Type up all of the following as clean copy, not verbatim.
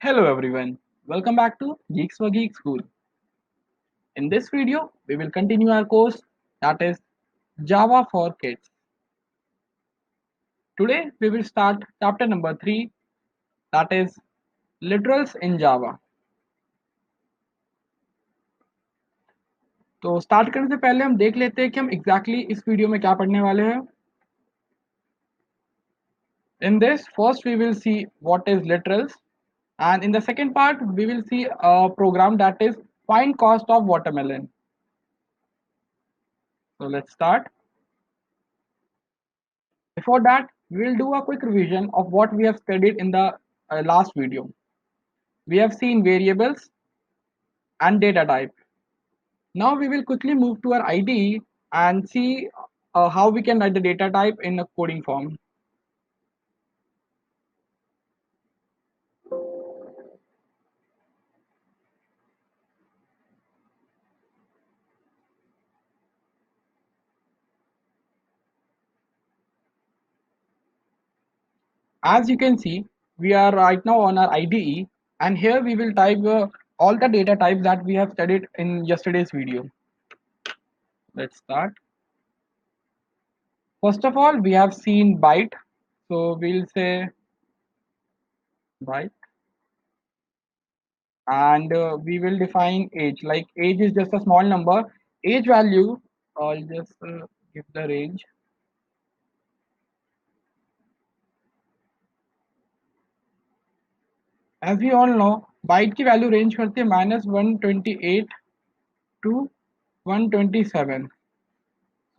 Hello everyone, welcome back to Geeks for Geek School. In this video, we will continue our course that is Java for Kids. Today, we will start chapter number 3 that is Literals in Java. तो start करने से पहले हम देख लेते हैं कि हम एग्जैक्टली इस वीडियो में क्या पढ़ने वाले हैं. In this, first we will see what is literals, and in the second part we will see a program that is find cost of watermelon. So let's start. Before that, we will do a quick revision of what we have studied in the last video. We have seen variables and data type. Now we will quickly move to our IDE and see how we can write the data type in a coding form. As you can see, we are right now on our IDE, and here we will type all the data types that we have studied in yesterday's video. Let's start. First of all, we have seen byte, so we'll say byte, and we will define age. Like age is just a small number. Age value, I'll just give the range. As we all know, byte की value range करती है -128 to 127.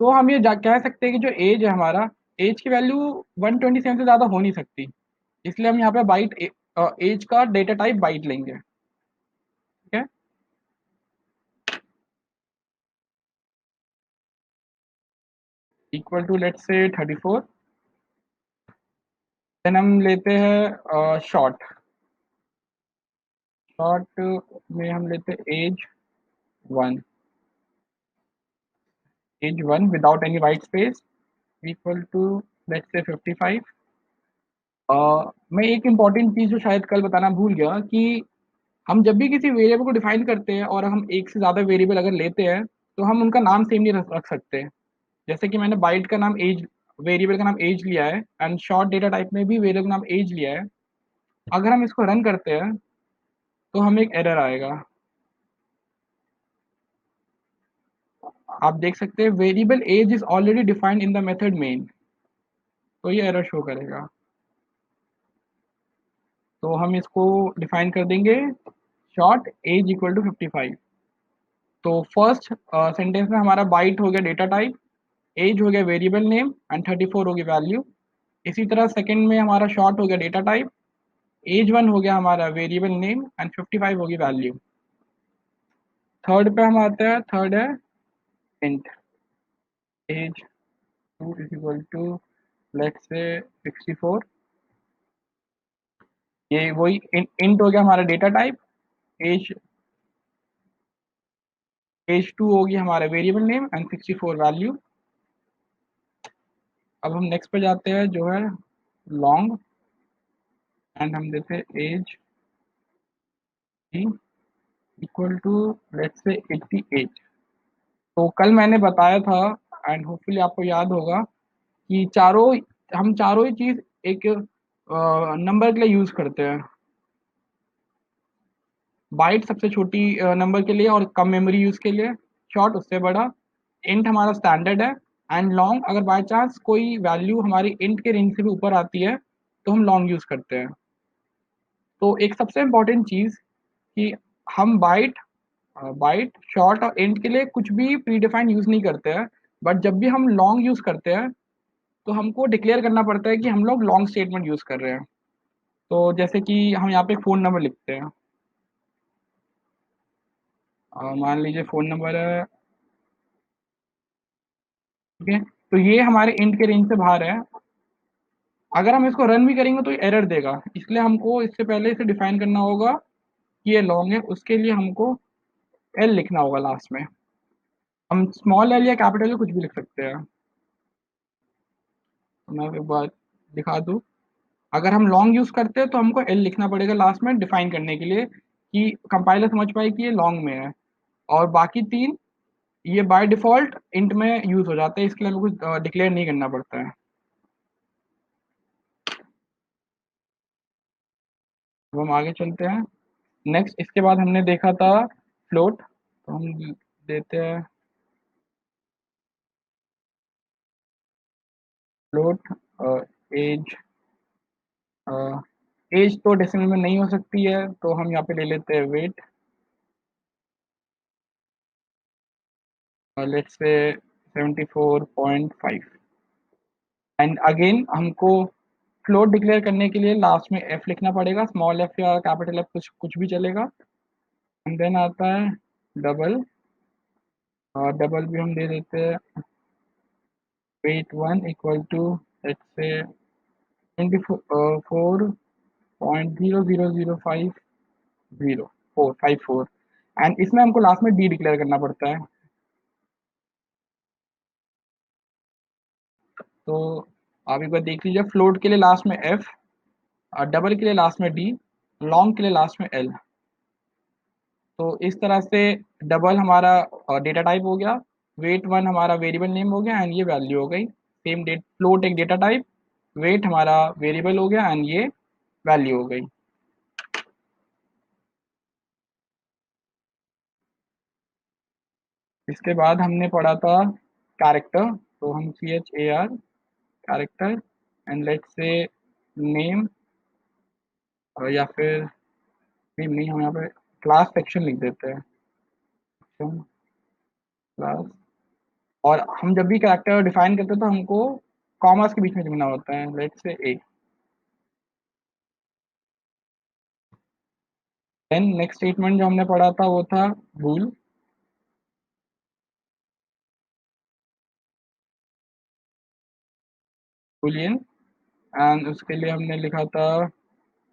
तो हम ये कह सकते हैं कि जो एज है हमारा, एज की वैल्यू 127 से ज़्यादा हो नहीं सकती, इसलिए हम यहाँ पे बाइट एज का डेटा टाइप बाइट लेंगे. ठीक है. इक्वल टू लेट्स से 34. देन हम लेते हैं शॉर्ट. शॉर्ट में हम लेते हैं one age one without any white space equal to let's say 55. मैं एक इम्पॉर्टेंट चीज़ जो शायद कल बताना भूल गया कि हम जब भी किसी वेरिएबल को डिफाइन करते हैं और हम एक से ज़्यादा वेरिएबल अगर लेते हैं तो हम उनका नाम सेम नहीं रख सकते. जैसे कि मैंने बाइट का नाम एज, वेरिएबल का नाम एज लिया है, एंड शॉर्ट डेटा टाइप में भी वेरिएबल का नाम एज लिया है. अगर हम इसको रन करते हैं तो हमें एक एरर आएगा. आप देख सकते हैं variable age is already defined in the method main, तो ये एरर शो करेगा. तो हम इसको डिफाइन कर देंगे शॉर्ट एज इक्वल टू 55. तो फर्स्ट सेंटेंस में हमारा बाइट हो गया डेटा टाइप, एज हो गया वेरिएबल नेम, एंड 34 होगी वैल्यू. इसी तरह सेकंड में हमारा शॉर्ट हो गया डेटा टाइप, एज वन हो गया हमारा वेरिएबल नेम, एंड 55 होगी वैल्यू. थर्ड पे हम आते हैं. थर्ड है int age two is equal to let's say 64. ये वही इंट हो गया हमारा data type. Age age two होगी हमारा वेरिएबल नेम, एंड 64 वैल्यू. अब हम नेक्स्ट पे जाते हैं जो है लॉन्ग, एंड हम देते हैं एज इक्वल टू लेट्स से 88. तो कल मैंने बताया था, एंड होपफुली आपको याद होगा, कि हम चारों ही चीज़ एक नंबर के लिए यूज़ करते हैं. बाइट सबसे छोटी नंबर के लिए और कम मेमोरी यूज़ के लिए, शॉर्ट उससे बड़ा, इंट हमारा स्टैंडर्ड है, एंड लॉन्ग अगर बाय चांस कोई वैल्यू हमारी इंट के रेंज से भी ऊपर आती है तो हम लॉन्ग यूज़ करते हैं. तो एक सबसे इम्पॉर्टेंट चीज़ कि हम बाइट शॉर्ट और इंट के लिए कुछ भी प्री डिफाइन यूज़ नहीं करते हैं, बट जब भी हम लॉन्ग यूज़ करते हैं तो हमको डिक्लेयर करना पड़ता है कि हम लोग लॉन्ग स्टेटमेंट यूज़ कर रहे हैं. तो जैसे कि हम यहाँ पे फ़ोन नंबर लिखते हैं. मान लीजिए फ़ोन नंबर है. ठीक है. तो ये हमारे इंट के रेंज से बाहर है. अगर हम इसको रन भी करेंगे तो एरर देगा, इसलिए हमको इससे पहले इसे डिफाइन करना होगा कि ये लॉन्ग है. उसके लिए हमको एल लिखना होगा लास्ट में. हम स्मॉल एल या कैपिटल एल कुछ भी लिख सकते हैं. तो मैं एक बार दिखा दूँ. अगर हम लॉन्ग यूज़ करते हैं तो हमको एल लिखना पड़ेगा लास्ट में डिफाइन करने के लिए कि कंपाइलर समझ पाए कि ये लॉन्ग में है। और बाकी तीन ये बाय डिफ़ॉल्ट इंट में यूज़ हो जाते हैं, इसके लिए हमें कुछ डिक्लेयर नहीं करना पड़ता है। अब हम आगे चलते हैं। नेक्स्ट इसके बाद हमने देखा था फ्लोट, तो हम देते हैं फ्लोट एज। एज तो डेसिमल में नहीं हो सकती है, तो हम यहाँ पे ले लेते हैं wait, let's say 74.5। And again हमको फ्लोट डिक्लेयर करने के लिए लास्ट में एफ लिखना पड़ेगा, स्मॉल एफ या कैपिटल एफ, कुछ कुछ भी चलेगा। एंड देन आता है डबल, और डबल भी हम दे देते हैं weight one equal to let's say 24.00050 454। And इसमें हमको लास्ट में डी डिक्लेयर करना पड़ता है। तो आप एक बार देख लीजिए, फ्लोट के लिए लास्ट में एफ, और डबल के लिए लास्ट में डी, लॉन्ग के लिए लास्ट में एल। तो इस तरह से डबल हमारा डेटा टाइप हो गया, वेट वन हमारा वेरिएबल नेम हो गया, एंड ये वैल्यू हो गई। सेम डेट फ्लोट एक डेटा टाइप, वेट हमारा वेरिएबल हो गया, एंड ये वैल्यू हो गई। इसके बाद हमने पढ़ा था कैरेक्टर, तो हम CHAR character, and let's say name, या फिर नेम नहीं, हम यहाँ पे क्लास सेक्शन लिख देते हैं, क्लास। और हम जब भी कैरेक्टर डिफाइन करते हैं तो हमको कॉमर्स के बीच में लिखना होता है, let's say A. Then next statement जो हमने पढ़ा था वो था बूल, बुलियन। एंड उसके लिए हमने लिखा था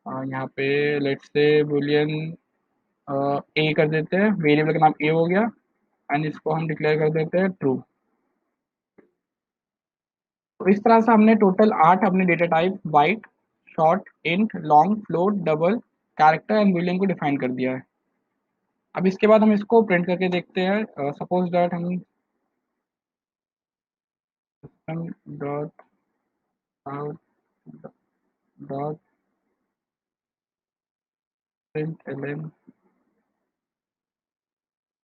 यहाँ पे लेट्स से बुलियन ए कर देते हैं, वेरिएबल का नाम ए हो गया, एंड इसको हम डिक्लेयर कर देते हैं ट्रू। तो इस तरह से हमने टोटल 8 अपने data type byte, short, int, long, float, double, character and boolean को डिफाइन कर दिया है। अब इसके बाद हम इसको प्रिंट करके देखते हैं। सपोज दैट हम system dot out dot print L,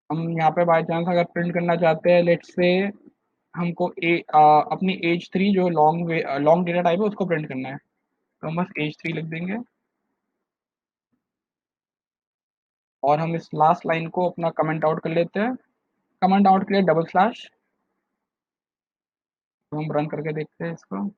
हम यहाँ पे बाई चांस अगर प्रिंट करना चाहते हैं, लेट्स से हमको अपनी एज थ्री जो लॉन्ग डेटा टाइप है उसको प्रिंट करना है, तो हम बस एज थ्री लिख देंगे। और हम इस लास्ट लाइन को अपना कमेंट आउट कर लेते हैं। कमेंट आउट के लिए डबल स्लैश, तो हम रन करके देखते हैं इसको।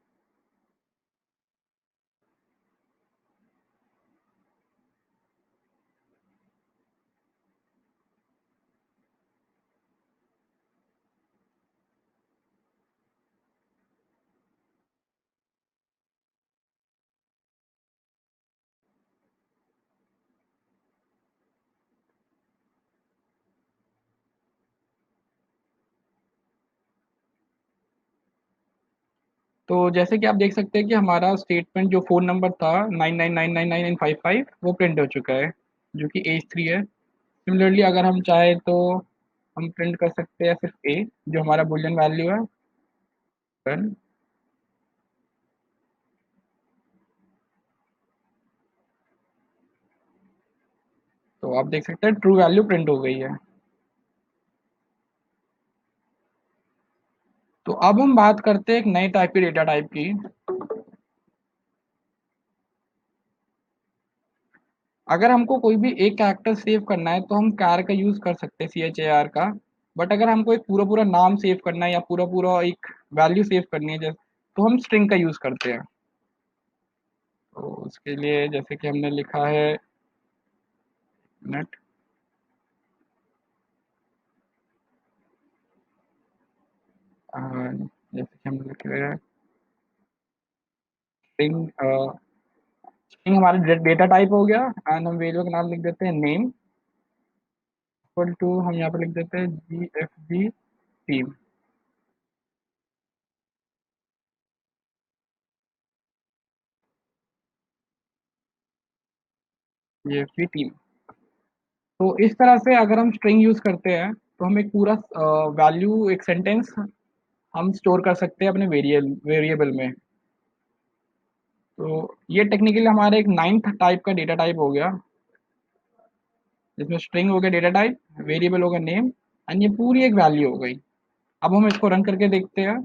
तो जैसे कि आप देख सकते हैं कि हमारा स्टेटमेंट जो फ़ोन नंबर था 99999955 वो प्रिंट हो चुका है, जो कि एज थ्री है। सिमिलरली अगर हम चाहें तो हम प्रिंट कर सकते हैं सिर्फ ए, जो हमारा बुलियन वैल्यू है। रन। तो आप देख सकते हैं ट्रू वैल्यू प्रिंट हो गई है। तो अब हम बात करते हैं एक नए टाइप की डेटा टाइप की। अगर हमको कोई भी एक कैरेक्टर सेव करना है तो हम कार का यूज़ कर सकते हैं, CHAR का। बट अगर हमको एक पूरा पूरा नाम सेव करना है या पूरा पूरा एक वैल्यू सेव करनी है, जैसे, तो हम स्ट्रिंग का यूज़ करते हैं। तो उसके लिए जैसे कि हमने लिखा है नेट, जैसे कि हम लिख रहे हैं स्ट्रिंग, स्ट्रिंग हमारा डेटा टाइप हो गया, एंड हम वेरिएबल का नाम लिख देते हैं नेम इक्वल टू, हम यहाँ पे लिख देते हैं GFG टीम। GFG team. तो इस तरह से अगर हम स्ट्रिंग यूज़ करते हैं तो हम एक पूरा वैल्यू, एक सेंटेंस हम स्टोर कर सकते हैं अपने वेरिएबल में। तो ये टेक्निकली हमारा एक 9th टाइप का डेटा टाइप हो गया, जिसमें स्ट्रिंग हो गया डेटा टाइप, वेरिएबल हो गया नेम, एंड ये पूरी एक वैल्यू हो गई। अब हम इसको रन करके देखते हैं।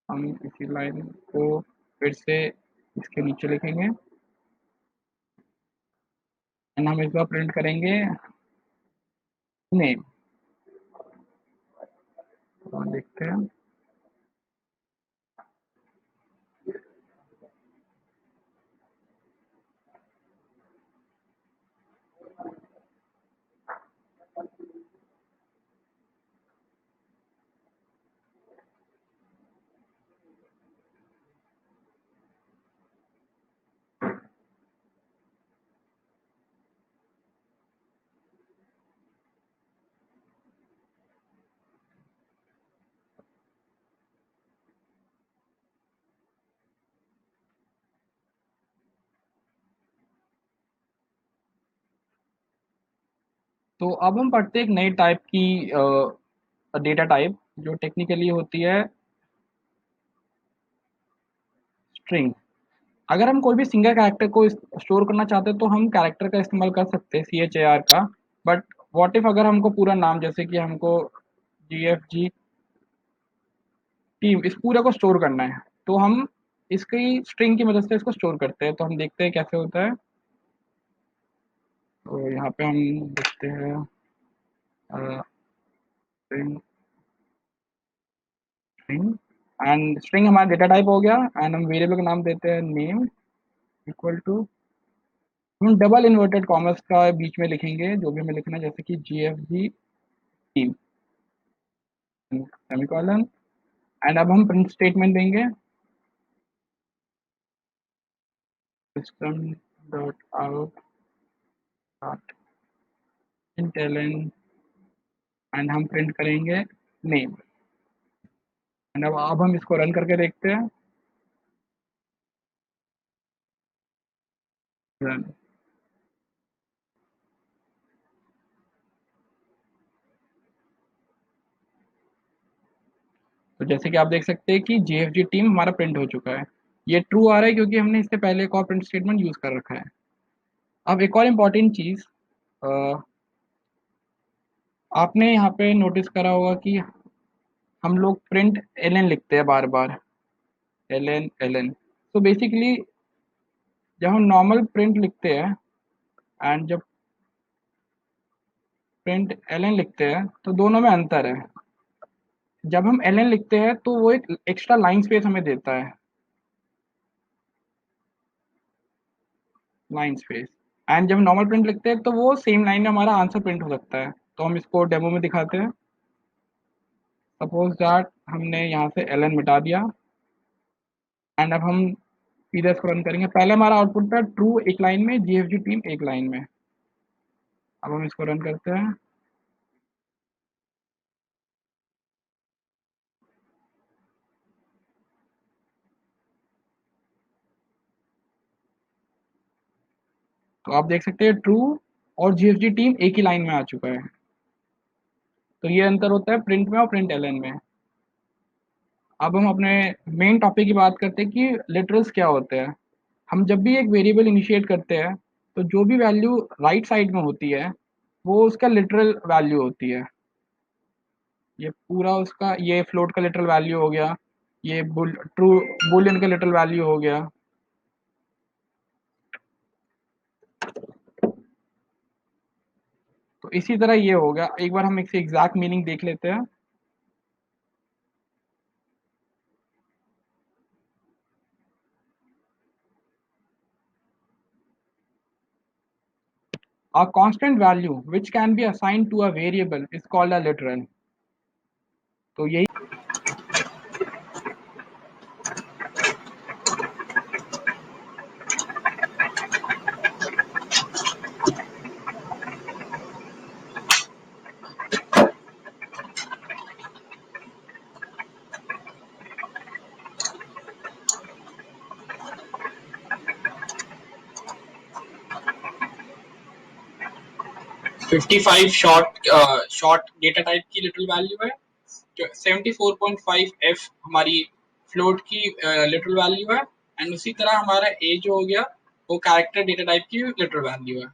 हम इसी लाइन को फिर से इसके नीचे लिखेंगे एंड हम इस बार प्रिंट करेंगे नेम। और देखते हैं। तो अब हम पढ़ते हैं एक नई टाइप की डेटा टाइप, जो टेक्निकली होती है स्ट्रिंग। अगर हम कोई भी सिंगल कैरेक्टर को स्टोर करना चाहते हैं तो हम कैरेक्टर का इस्तेमाल कर सकते हैं, CHAR का। बट व्हाट इफ अगर हमको पूरा नाम, जैसे कि हमको GFG टीम, इस पूरे को स्टोर करना है, तो हम इसकी स्ट्रिंग की मदद से इसको स्टोर करते हैं। तो हम देखते हैं कैसे होता है। तो यहाँ पे हम देखते हैं स्ट्रिंग, स्ट्रिंग एंड स्ट्रिंग हमारा डेटा टाइप हो गया, एंड हम वेरिएबल का नाम देते हैं नेम इक्वल टू, हम डबल इन्वर्टेड कॉमर्स का बीच में लिखेंगे जो भी हमें लिखना है, जैसे कि GFG टीम सेमीकोलन। एंड अब हम प्रिंट स्टेटमेंट देंगे, system dot out dot println, and हम प्रिंट करेंगे नेम। एंड अब हम इसको रन करके देखते हैं। रन। तो जैसे कि आप देख सकते हैं कि GFG टीम हमारा प्रिंट हो चुका है। ये ट्रू आ रहा है क्योंकि हमने इससे पहले एक और प्रिंट स्टेटमेंट यूज़ कर रखा है। अब एक और इम्पॉर्टेंट चीज़, आपने यहाँ पे नोटिस करा होगा कि हम लोग प्रिंट एलएन लिखते हैं बार बार, एलएन एलएन। तो बेसिकली जब हम नॉर्मल प्रिंट लिखते हैं एंड जब प्रिंट एलएन लिखते हैं तो दोनों में अंतर है। जब हम एलएन लिखते हैं तो वो एक एक्स्ट्रा लाइन स्पेस हमें देता है, लाइन स्पेस। एंड जब नॉर्मल प्रिंट लिखते हैं तो वो सेम लाइन में हमारा आंसर प्रिंट हो सकता है। तो हम इसको डेमो में दिखाते हैं। सपोज दैट हमने यहाँ से एलएन मिटा दिया, एंड अब हम सीधे इसको रन करेंगे। पहले हमारा आउटपुट था ट्रू एक लाइन में, GFG टीम एक लाइन में। अब हम इसको रन करते हैं। तो आप देख सकते हैं ट्रू और GFG टीम एक ही लाइन में आ चुका है। तो ये अंतर होता है प्रिंट में और प्रिंट एलएन में। अब हम अपने मेन टॉपिक की बात करते हैं कि लिटरल्स क्या होते हैं। हम जब भी एक वेरिएबल इनिशिएट करते हैं तो जो भी वैल्यू राइट साइड में होती है वो उसका लिटरल वैल्यू होती है। ये पूरा उसका, ये फ्लोट का लिटरल वैल्यू हो गया, ये ट्रू बुलियन का लिटरल वैल्यू हो गया। तो इसी तरह ये हो गया। एक बार हम इससे एग्जैक्ट मीनिंग देख लेते हैं। A constant value which can be assigned to a variable is called a literal। तो यही 55 शॉर्ट डेटा टाइप की लिटरल वैल्यू है, 74.5 एफ हमारी फ्लोट की लिटरल वैल्यू है, एंड उसी तरह हमारा ए जो हो गया वो कैरेक्टर डेटा टाइप की लिटरल वैल्यू है।